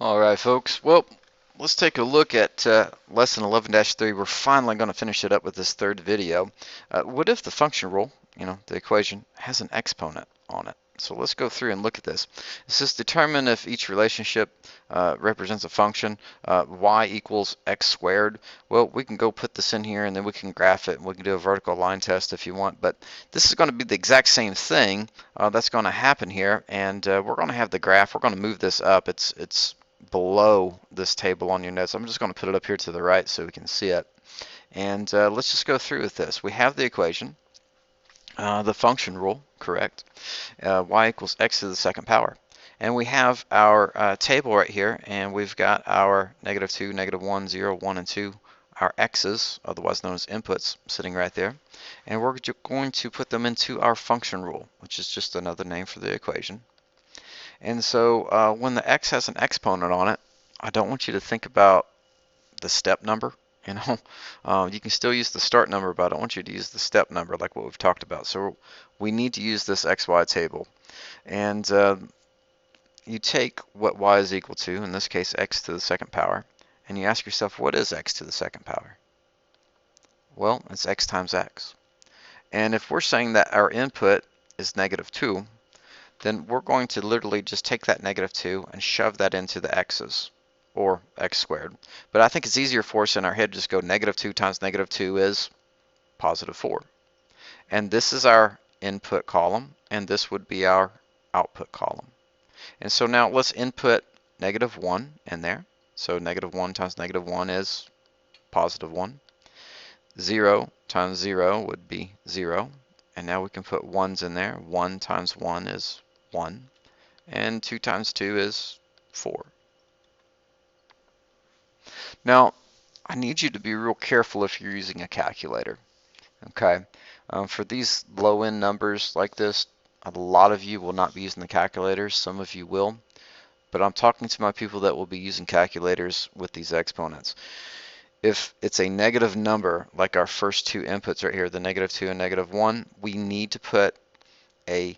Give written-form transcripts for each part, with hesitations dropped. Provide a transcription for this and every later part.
All right, folks. Well, let's take a look at lesson 11-3. We're finally going to finish it up with this third video. What if the function rule, the equation, has an exponent on it? So let's go through and look at this. It says determine if each relationship represents a function, y equals x squared. Well, we can go put this in here and then we can graph it and we can do a vertical line test if you want. But this is going to be the exact same thing that's going to happen here, and we're going to have the graph. We're going to move this up. It's below this table on your notes. I'm just going to put it up here to the right so we can see it. And let's just go through with this. We have the equation, the function rule, correct, y equals x to the second power. And we have our table right here, and we've got our -2, -1, 0, 1, and 2, our x's, otherwise known as inputs, sitting right there. And we're going to put them into our function rule, which is just another name for the equation. And so when the x has an exponent on it, I don't want you to think about the step number. You can still use the start number, but I don't want you to use the step number like what we've talked about. So we need to use this xy table. And you take what y is equal to, in this case x to the second power, and you ask yourself, what is x to the second power? Well, it's x times x. And if we're saying that our input is -2, then we're going to literally just take that -2 and shove that into the x's, or x squared. But I think it's easier for us in our head to just go -2 times -2 is +4. And this is our input column, and this would be our output column. And so now let's input -1 in there. So -1 times -1 is +1. 0 times 0 would be 0. And now we can put 1's in there. 1 times 1 is 1. And 2 times 2 is 4. Now, I need you to be real careful if you're using a calculator. Okay, for these low-end numbers like this, a lot of you will not be using the calculators. Some of you will. But I'm talking to my people that will be using calculators with these exponents. If it's a negative number, like our first two inputs right here, the -2 and -1, we need to put a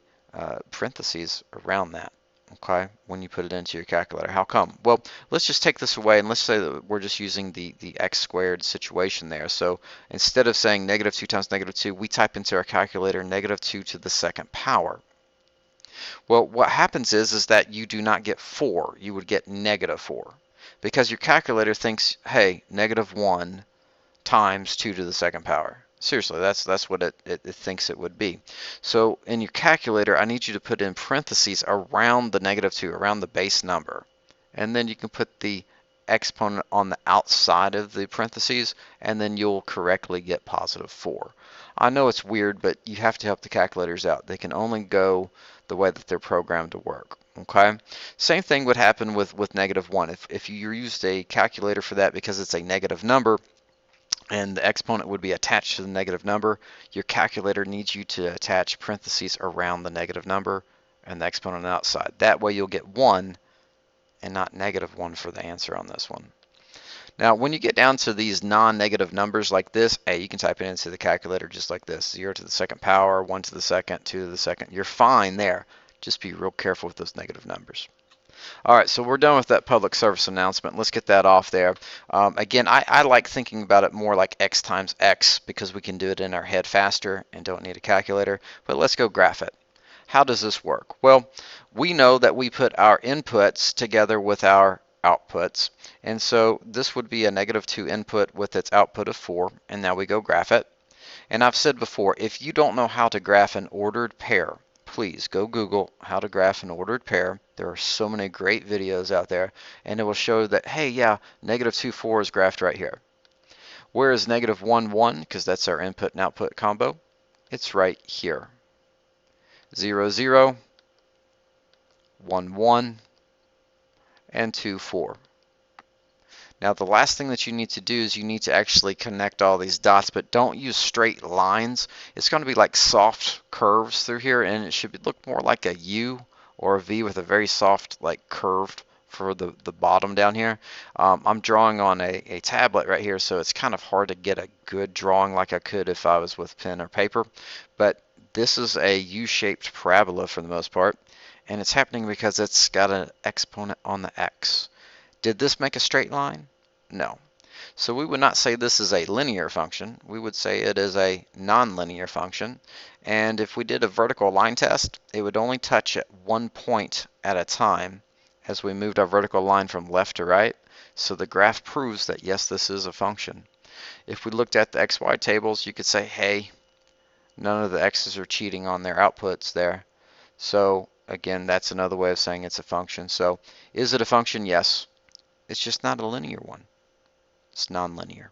parentheses around that, okay, when you put it into your calculator. How come? Well, let's just take this away and let's say that we're just using the x squared situation there. So instead of saying -2 times -2, we type into our calculator -2 to the second power. Well, what happens is that you do not get 4. You would get -4 because your calculator thinks, hey, -1 times 2 to the second power. Seriously, that's what it thinks it would be. So in your calculator, I need you to put in parentheses around the -2, around the base number. And then you can put the exponent on the outside of the parentheses, and then you'll correctly get +4. I know it's weird, but you have to help the calculators out. They can only go the way that they're programmed to work. Okay. Same thing would happen with -1. If you used a calculator for that because it's a negative number, and the exponent would be attached to the negative number, your calculator needs you to attach parentheses around the negative number and the exponent on the outside. That way you'll get 1 and not -1 for the answer on this one. Now, when you get down to these non-negative numbers like this, hey, you can type it into the calculator just like this. 0 to the second power, 1 to the second, 2 to the second. You're fine there. Just be real careful with those negative numbers. All right, so we're done with that public service announcement. Let's get that off there. Again, I like thinking about it more like x times x because we can do it in our head faster and don't need a calculator. But let's go graph it. How does this work? Well, we know that we put our inputs together with our outputs. And so this would be a -2 input with its output of 4. And now we go graph it. And I've said before, if you don't know how to graph an ordered pair, please go Google how to graph an ordered pair. There are so many great videos out there, and it will show that, hey, yeah, -2, 4 is graphed right here. Whereas -1, 1, because that's our input and output combo, it's right here. 0, 0, 1, 1, and 2, 4. Now the last thing that you need to do is you need to actually connect all these dots, but don't use straight lines. It's going to be like soft curves through here, and it should look more like a U or a V with a very soft like curved for the bottom down here. I'm drawing on a tablet right here, so it's kind of hard to get a good drawing like I could if I was with pen or paper. But this is a U-shaped parabola for the most part, and it's happening because it's got an exponent on the X. Did this make a straight line? No. So we would not say this is a linear function. We would say it is a nonlinear function. And if we did a vertical line test, it would only touch at one point at a time as we moved our vertical line from left to right. So the graph proves that yes, this is a function. If we looked at the XY tables, you could say, hey, none of the x's are cheating on their outputs there. So again, that's another way of saying it's a function. So is it a function? Yes. It's just not a linear one. It's nonlinear.